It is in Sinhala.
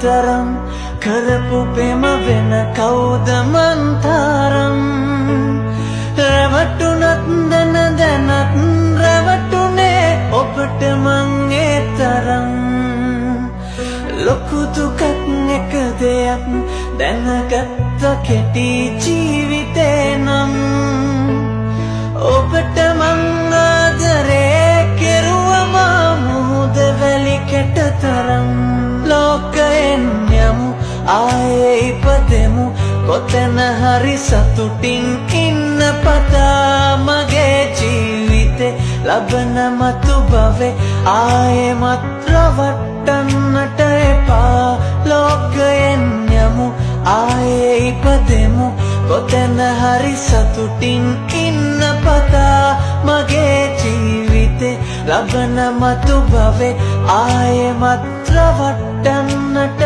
තරම් කරපු පෙම වෙන කවුද මන්තරම් රැවටුනත් දැනත් රැවටුනේ ඔබට මං ඒ තරම් ලොකු දුකක් එක දෙයක් දැනගත්ත කෙටි ජීවිතේ නම් ඔබට මං ආදරේ කෙරුවම මුහුද වැලි කැට තරම් ලෝකයෙන් යමු ආයේ ඉපදෙමු කොතැන හරි සතුටින් ඉන්න පතා මගේ ජීවිතේ ලබන මතු භවේ ආයෙමත් රවට්ටන්නට එපා ලෝකයෙන් යමු ආයේ ඉපදෙමු කොතැන හරි සතුටින් ඉන්න පතා මගේ ජීවිතේ ලබන මතු භවේ ආයෙමත් රවට්ටන්නට